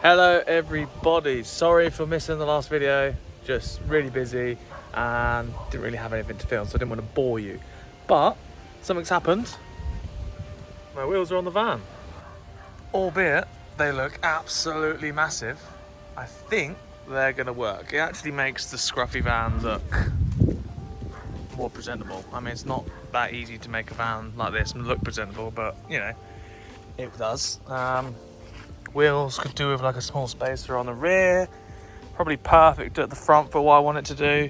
Hello everybody, sorry for missing the last video, just really busy and didn't really have anything to film, so I didn't want to bore you. But something's happened, my wheels are on the van. Albeit they look absolutely massive, I think they're going to work. It actually makes the scruffy van look more presentable. I mean, it's not that easy to make a van like this and look presentable, but you know, it does. Wheels could do with like a small spacer on the rear, probably perfect at the front for what I want it to do.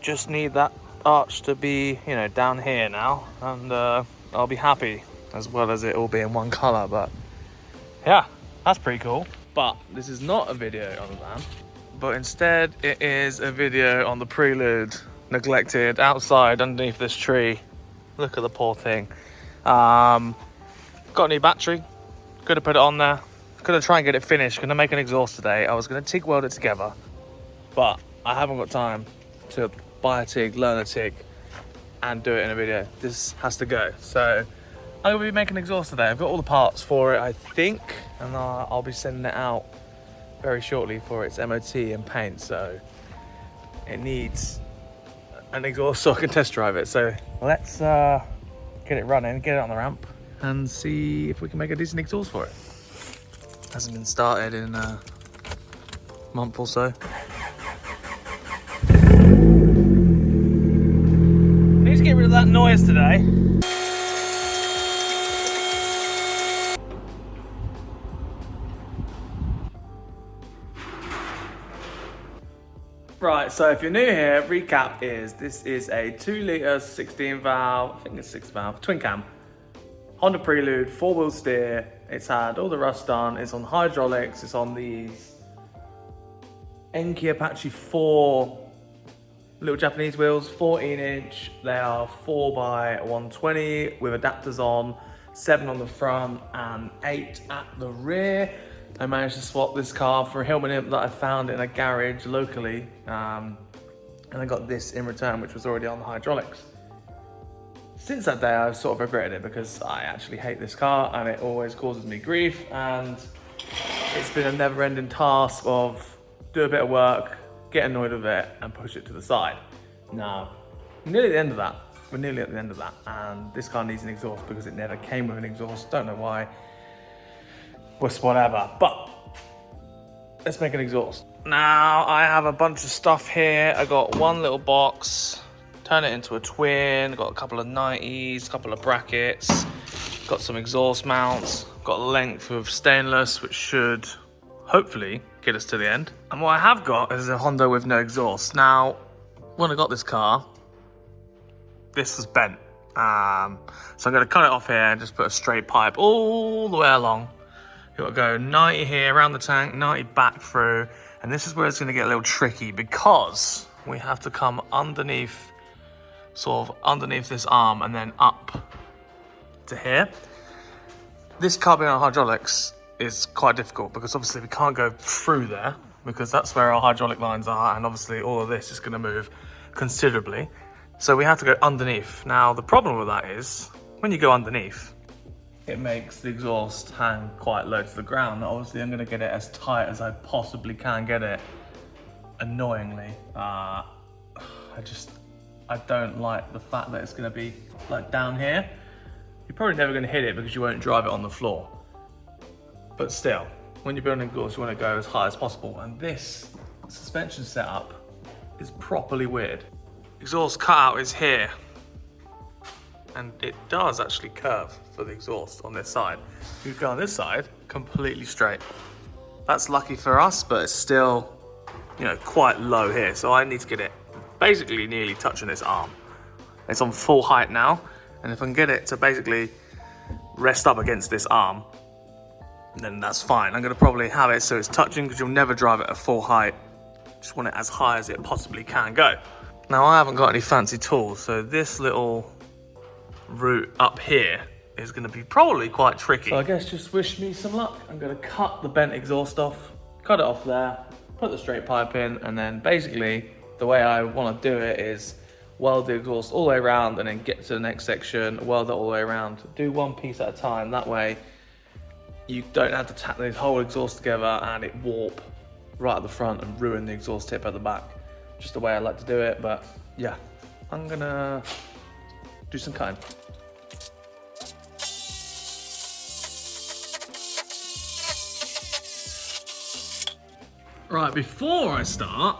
Just need that arch to be, you know, down here now, and I'll be happy, as well as it all being one colour. But yeah, that's pretty cool. But this is not a video on the van, but instead it is a video on the Prelude, neglected outside underneath this tree. Look at the poor thing. Got a new battery. Gonna put it on there. Gonna try and get it finished. Gonna make an exhaust today. I was gonna TIG weld it together, but I haven't got time to buy a TIG, learn a TIG, and do it in a video. This has to go. So I'm gonna be making an exhaust today. I've got all the parts for it, I think, and I'll be sending it out very shortly for its MOT and paint. So it needs an exhaust so I can test drive it. So let's get it running, get it on the ramp, and see if we can make a decent exhaust for it. Hasn't been started in a month or so. Need to get rid of that noise today. Right, so if you're new here, recap is this is a 2 litre 16 valve, I think it's 6 valve, twin cam. Honda Prelude, 4-wheel steer. It's had all the rust done. It's on hydraulics. It's on these Enki Apache 4 little Japanese wheels, 14-inch. They are 4x120 with adapters on, 7 on the front and 8 at the rear. I managed to swap this car for a Hillman Imp that I found in a garage locally, and I got this in return, which was already on the hydraulics. Since that day, I've sort of regretted it because I actually hate this car and it always causes me grief, and it's been a never-ending task of do a bit of work, get annoyed with it, and push it to the side. Now, we're nearly at the end of that. We're nearly at the end of that, and this car needs an exhaust because it never came with an exhaust. Don't know why. Was whatever, but let's make an exhaust. Now, I have a bunch of stuff here. I got one little box. Turn it into a twin, got a couple of 90s, a couple of brackets, got some exhaust mounts, got a length of stainless, which should hopefully get us to the end. And what I have got is a Honda with no exhaust. Now, when I got this car, this was bent. So I'm gonna cut it off here and just put a straight pipe all the way along. You've got to go 90 here around the tank, 90 back through, and this is where it's gonna get a little tricky because we have to come underneath, sort of underneath this arm and then up to here. This car being on hydraulics is quite difficult because obviously we can't go through there because that's where our hydraulic lines are, and obviously all of this is going to move considerably. So we have to go underneath. Now the problem with that is when you go underneath, it makes the exhaust hang quite low to the ground. Obviously I'm going to get it as tight as I possibly can get it. Annoyingly, I don't like the fact that it's going to be like down here. You're probably never going to hit it because you won't drive it on the floor. But still, when you're building exhaust, you want to go as high as possible. And this suspension setup is properly weird. Exhaust cutout is here. And it does actually curve for the exhaust on this side. If you go on this side, completely straight. That's lucky for us, but it's still, you know, quite low here. So I need to get it basically nearly touching this arm. It's on full height now, and if I can get it to basically rest up against this arm, then that's fine. I'm gonna probably have it so it's touching because you'll never drive it at full height. Just want it as high as it possibly can go. Now I haven't got any fancy tools, so this little route up here is gonna be probably quite tricky. So I guess just wish me some luck. I'm gonna cut the bent exhaust off, cut it off there, put the straight pipe in, and then basically the way I want to do it is weld the exhaust all the way around and then get to the next section, weld it all the way around. Do one piece at a time. That way you don't have to tack the whole exhaust together and it warp right at the front and ruin the exhaust tip at the back. Just the way I like to do it, but yeah, I'm gonna do some cutting. Right, before I start,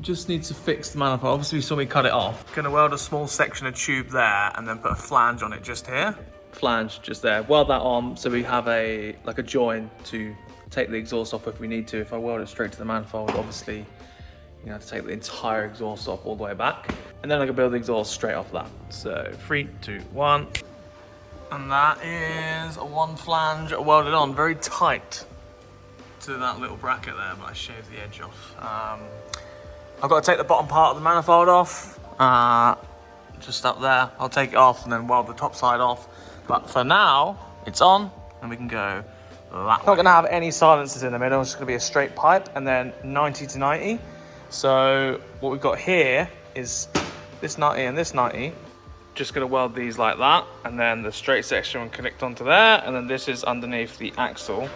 just need to fix the manifold. Obviously you saw me cut it off. Gonna weld a small section of tube there and then put a flange on it just here. Flange just there, weld that on so we have a join to take the exhaust off if we need to. If I weld it straight to the manifold, obviously you have to take the entire exhaust off all the way back. And then I can build the exhaust straight off that. So 3, 2, 1. And that is one flange welded on, very tight to that little bracket there, but I shaved the edge off. I've got to take the bottom part of the manifold off, just up there. I'll take it off and then weld the top side off. But for now, it's on and we can go that way. Not gonna have any silencers in the middle, it's just gonna be a straight pipe and then 90 to 90. So what we've got here is this 90 and this 90. Just gonna weld these like that, and then the straight section will connect onto there, and then this is underneath the axle.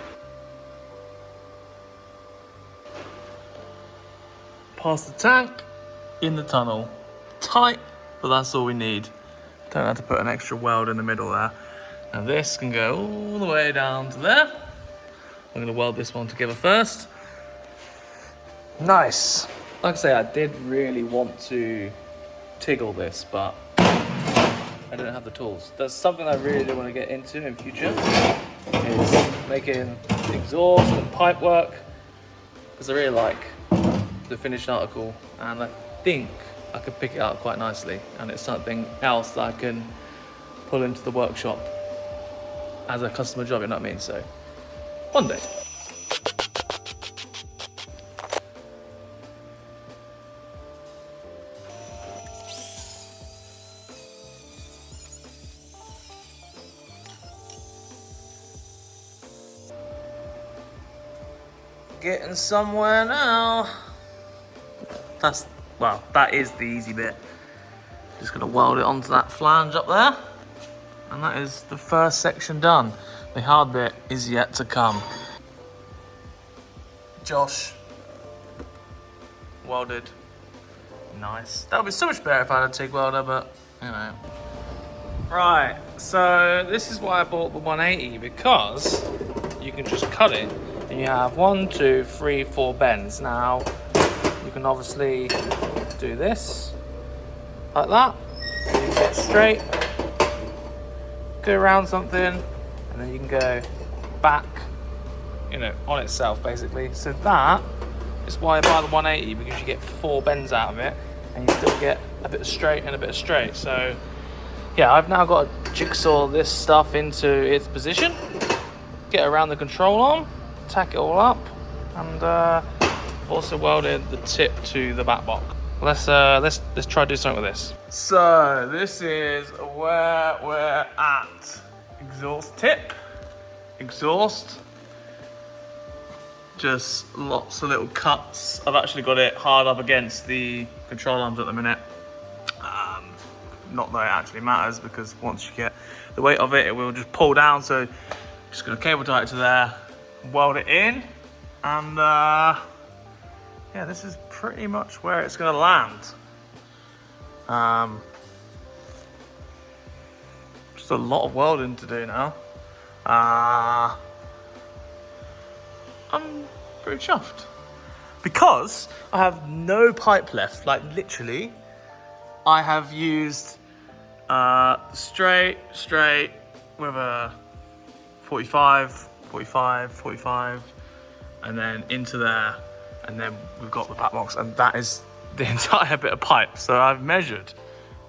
Past the tank, in the tunnel. Tight, but that's all we need. Don't have to put an extra weld in the middle there. Now this can go all the way down to there. I'm gonna weld this one together first. Nice. Like I say, I did really want to tiggle this, but I don't have the tools. That's something I really do want to get into in future, is making exhaust and pipe work, because I really like the finished article, and I think I could pick it up quite nicely, and it's something else that I can pull into the workshop as a customer job, you know what I mean? So one day. Getting somewhere now. That is the easy bit. Just gonna weld it onto that flange up there. And that is the first section done. The hard bit is yet to come. Josh, welded. Nice. That would be so much better if I had a TIG welder, but you know. Right, so this is why I bought the 180, because you can just cut it and you have 1, 2, 3, 4 bends. Now, you can obviously do this, like that. You get straight, go around something, and then you can go back, you know, on itself basically. So that is why I buy the 180, because you get 4 bends out of it, and you still get a bit of straight and a bit of straight. So yeah, I've now got to jigsaw this stuff into its position, get around the control arm, tack it all up, and I've also welded the tip to the back box. Let's try to do something with this. So this is where we're at. Exhaust tip, exhaust. Just lots of little cuts. I've actually got it hard up against the control arms at the minute. Not that it actually matters, because once you get the weight of it, it will just pull down. So just gonna cable tie it to there, weld it in, and yeah, this is pretty much where it's gonna land. Just a lot of welding to do now. I'm pretty chuffed, because I have no pipe left. Like literally, I have used straight with a 45, 45, 45, and then into there, and then we've got the back box, and that is the entire bit of pipe. So I've measured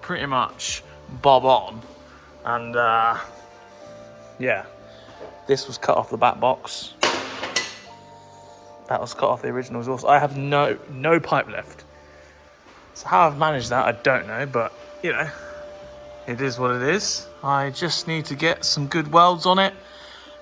pretty much bob on, and yeah, this was cut off the back box. That was cut off the original exhaust. I have no pipe left. So how I've managed that, I don't know, but you know, it is what it is. I just need to get some good welds on it.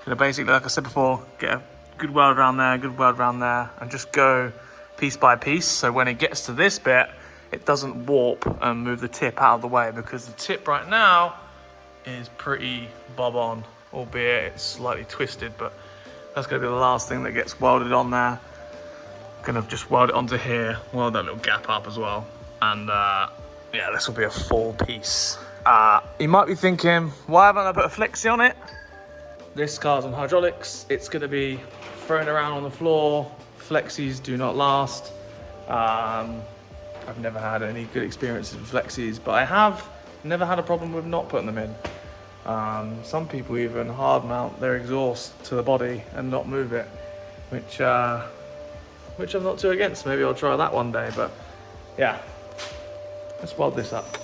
Gonna basically, like I said before, get a good weld around there, good weld around there, and just go piece by piece. So when it gets to this bit, it doesn't warp and move the tip out of the way, because the tip right now is pretty bob on, albeit it's slightly twisted, but That's going to be the last thing that gets welded on there. Gonna just weld it onto here, weld that little gap up as well. And yeah, this will be a full piece. You might be thinking, why haven't I put a flexi on it? This car's on hydraulics. It's gonna be thrown around on the floor. Flexis do not last. I've never had any good experiences with flexis, but I have never had a problem with not putting them in. Some people even hard mount their exhaust to the body and not move it, which I'm not too against. Maybe I'll try that one day, but yeah, let's weld this up.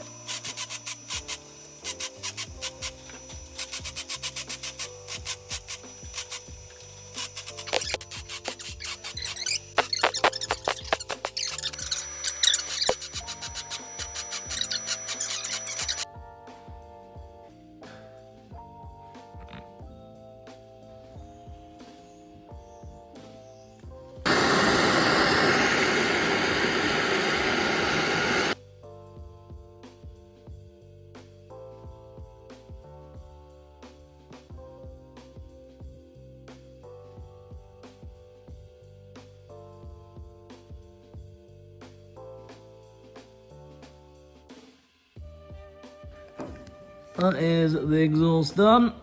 That is the exhaust done.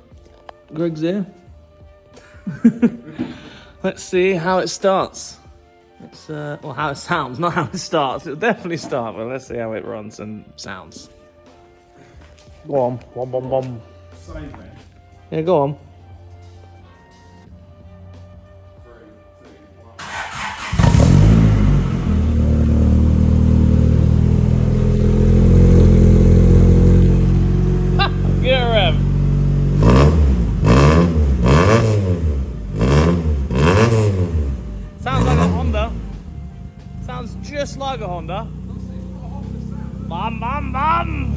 Greg's here. Let's see how it starts. It's well, how it sounds, not how it starts. It'll definitely start, but let's see how it runs and sounds. Go on, bom bom bom. Save me. Yeah, go on. 3, 2, 1. Get a rev. Sounds like a Honda. Sounds just like a Honda. Bum bum bum.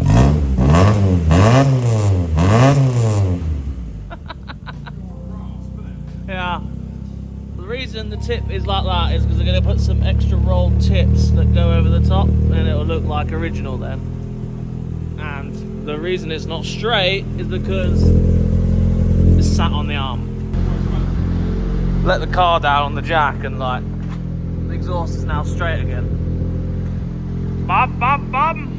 Yeah. The reason the tip is like that is because they're going to put some extra rolled tips that go over the top, and it'll look like original then. And the reason it's not straight is because it's sat on the arm. Let the car down on the jack and like the exhaust is now straight again. Bum bum bum.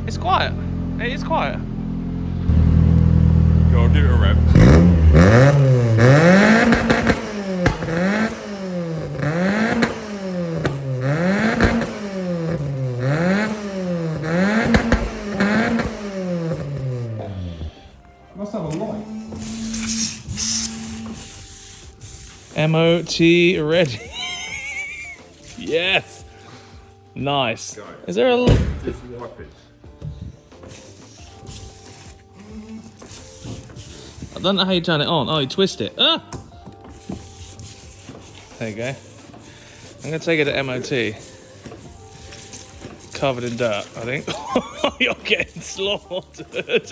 It's quiet. It is quiet. Go on, give it a rev. Must have a light. MOT ready. Yes. Nice. Go. Is there a... Just wipe it. I don't know how you turn it on. Oh, you twist it. Ah! There you go. I'm going to take it to MOT. Covered in dirt, I think. You're getting slaughtered.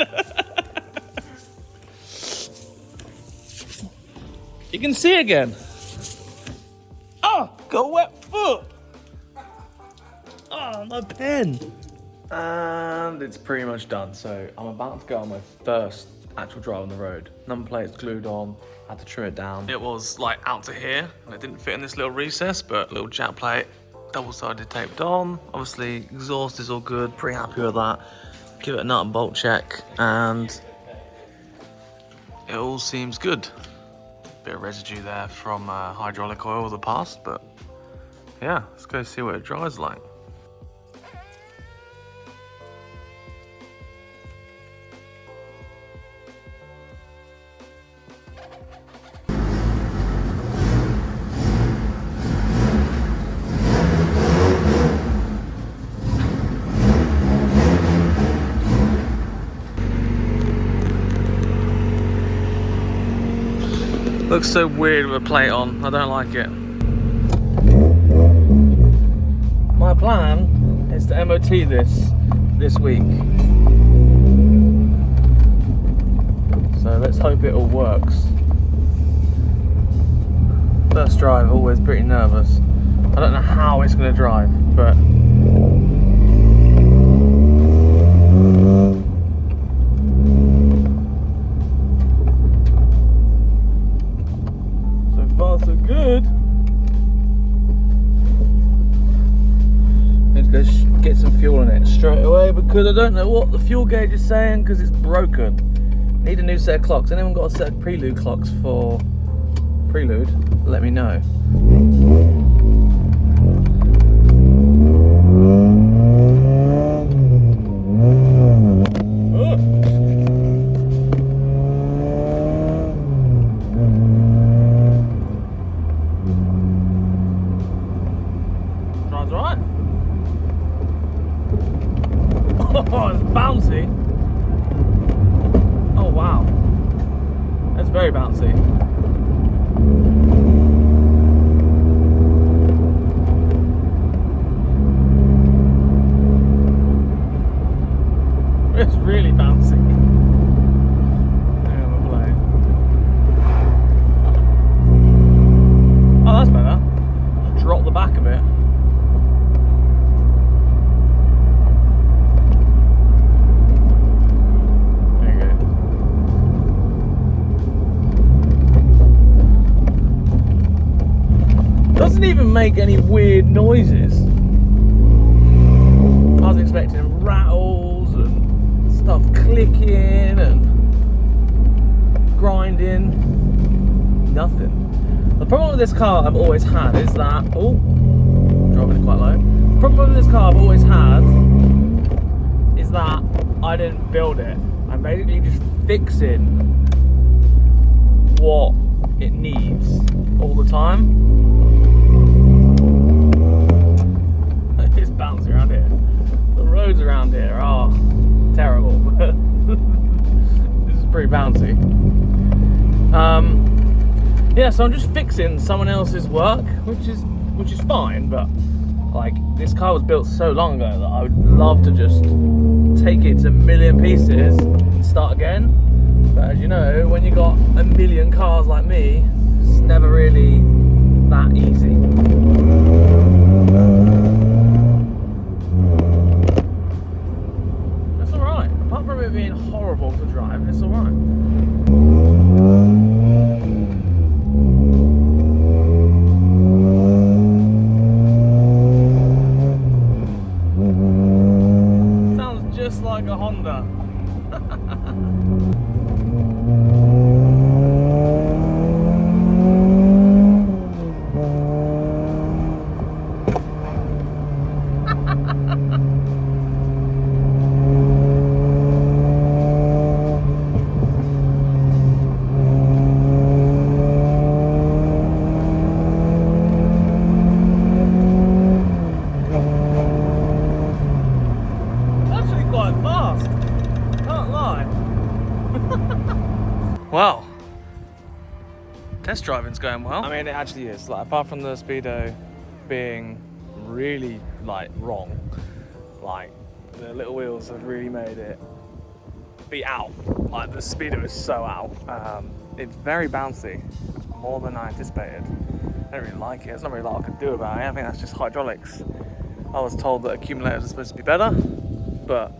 You can see again. Oh, got a wet foot. Oh, my pen. And it's pretty much done. So I'm about to go on my first actual drive on the road. Number plate's glued on. I had to trim it down. It was like out to here, and it didn't fit in this little recess, but little jack plate, double-sided taped on. Obviously, exhaust is all good. Pretty happy with that. Give it a nut and bolt check, and it all seems good. Bit of residue there from hydraulic oil of the past, but yeah, let's go see what it dries like. Looks so weird with a plate on. I don't like it. My plan is to MOT this week. So let's hope it all works. First drive, always pretty nervous. I don't know how it's going to drive, but far so good. Need to go get some fuel in it straight away because I don't know what the fuel gauge is saying because it's broken. Need a new set of clocks. Anyone got a set of Prelude clocks for Prelude? Let me know. Drives alright. Oh, it's bouncy. Oh wow, that's very bouncy. It's really bouncy. Oh, that's better. Just drop the back a bit. Doesn't even make any weird noises. I was expecting rattles and stuff clicking and grinding. Nothing. The problem with this car I've always had is that, oh, driving it quite low. The problem with this car I've always had is that I didn't build it. I'm basically just fixing what it needs all the time. It's bouncy around here. The roads around here are terrible, but this is pretty bouncy. Yeah, so I'm just fixing someone else's work, which is fine, but like this car was built so long ago that I would love to just take it to a million pieces and start again. But as you know, when you got a million cars like me, it's never really that easy. That's alright. Apart from it being horrible to drive, it's alright. Sounds just like a Honda. Well, test driving's going well. I mean, it actually is. Like, apart from the speedo being really like wrong, like the little wheels have really made it be out. Like the speedo is so out. It's very bouncy, more than I anticipated. I don't really like it. There's not really a lot I can do about it. I think that's just hydraulics. I was told that accumulators are supposed to be better, but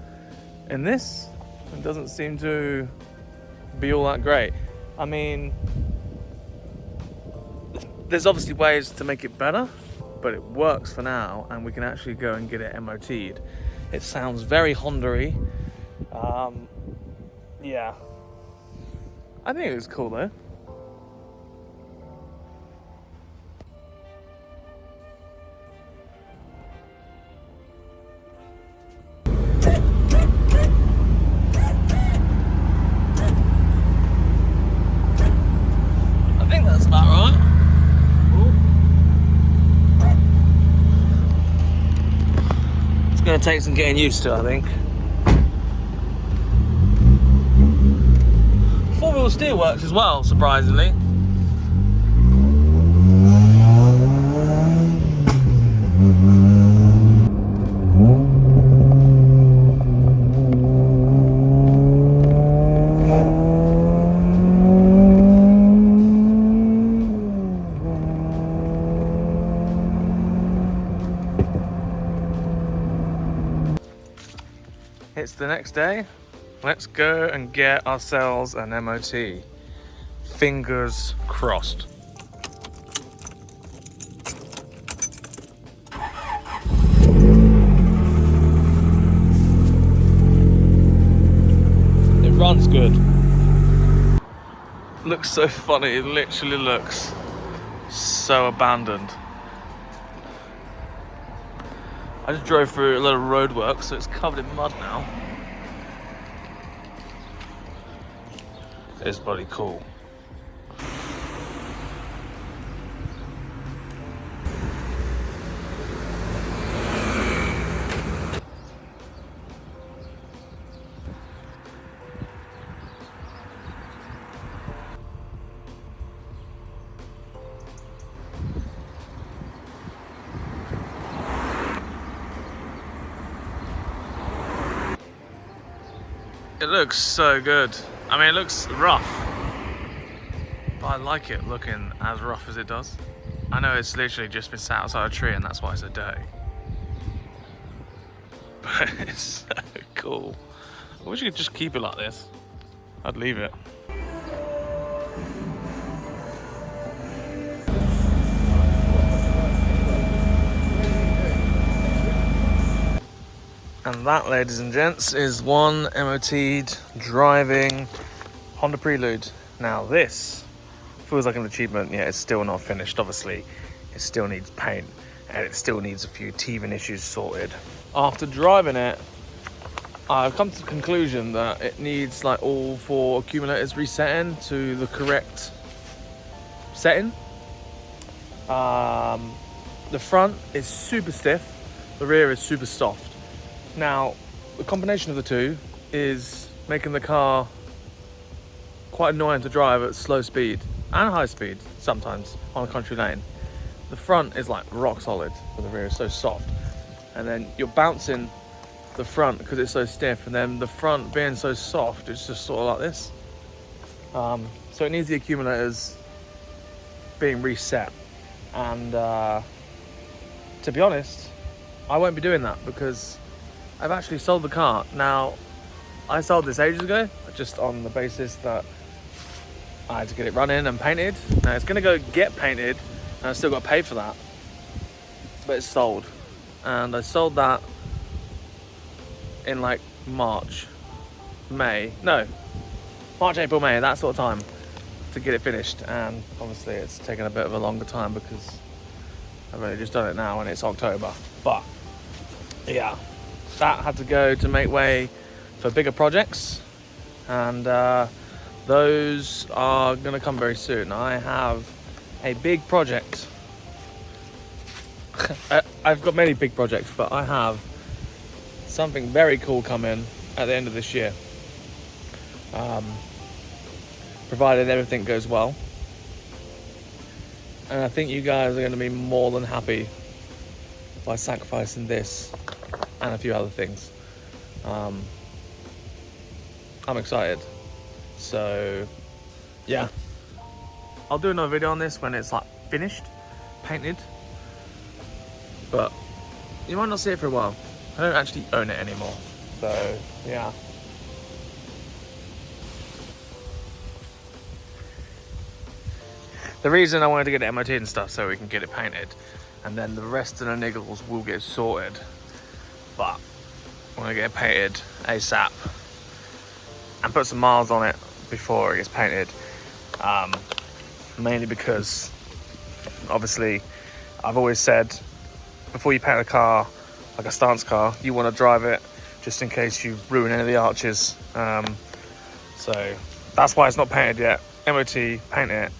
in this, it doesn't seem to be all that great. I mean, there's obviously ways to make it better, but it works for now, and we can actually go and get it MOT'd. It sounds very Honda-y. Yeah, I think it was cool though. Going to take some getting used to, I think. Four-wheel steer works as well, surprisingly. It's the next day. Let's go and get ourselves an MOT. Fingers crossed. looks so funny. It literally looks so abandoned. I just drove through a lot of road work, so it's covered in mud now. It's bloody cool. It looks so good. I mean, it looks rough, but I like it looking as rough as it does. I know it's literally just been sat outside a tree and that's why it's so dirty. But it's so cool. I wish you could just keep it like this. I'd leave it. And that, ladies and gents, is one MOT'd driving Honda Prelude. Now this feels like an achievement, yet it's still not finished, obviously. It still needs paint and it still needs a few teething issues sorted. After driving it, I've come to the conclusion that it needs like all 4 accumulators resetting to the correct setting. The front is super stiff, the rear is super soft. Now, the combination of the two is making the car quite annoying to drive at slow speed and high speed sometimes on a country lane. The front is like rock solid, but the rear is so soft. And then you're bouncing the front because it's so stiff, and then the front being so soft, it's just sort of like this. So it needs the accumulators being reset. And to be honest, I won't be doing that because I've actually sold the car. Now, I sold this ages ago, just on the basis that I had to get it running and painted. Now it's gonna go get painted, and I still got to pay for that. But it's sold. And I sold that in like March, April, May, that sort of time to get it finished. And obviously it's taken a bit of a longer time because I've only just done it now and it's October. But yeah. That had to go to make way for bigger projects, and those are going to come very soon. I have a big project. I've got many big projects, but I have something very cool coming at the end of this year, provided everything goes well. And I think you guys are going to be more than happy by sacrificing this and a few other things. I'm excited. So yeah, I'll do another video on this when it's like finished, painted, but you might not see it for a while. I don't actually own it anymore, so yeah. The reason I wanted to get it MOT and stuff so we can get it painted, and then the rest of the niggles will get sorted. But I want to get it painted ASAP and put some miles on it before it gets painted. Mainly because, obviously, I've always said, before you paint a car, like a stance car, you want to drive it just in case you ruin any of the arches. So that's why it's not painted yet. MOT, paint it.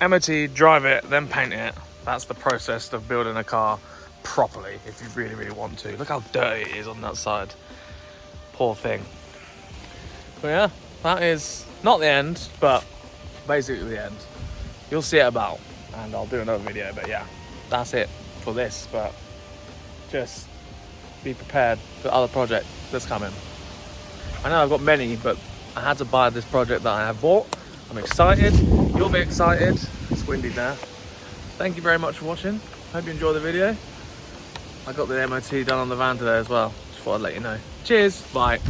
MOT, drive it, then paint it. That's the process of building a car properly, if you really, really want to. Look how dirty it is on that side. Poor thing. But yeah, that is not the end, but basically the end. You'll see it about, and I'll do another video, but yeah, that's it for this. But just be prepared for other project that's coming. I know I've got many, but I had to buy this project that I have bought. I'm excited. You'll be excited. It's windy there. Thank you very much for watching. Hope you enjoyed the video. I got the MOT done on the van today as well. Just thought I'd let you know. Cheers. Bye.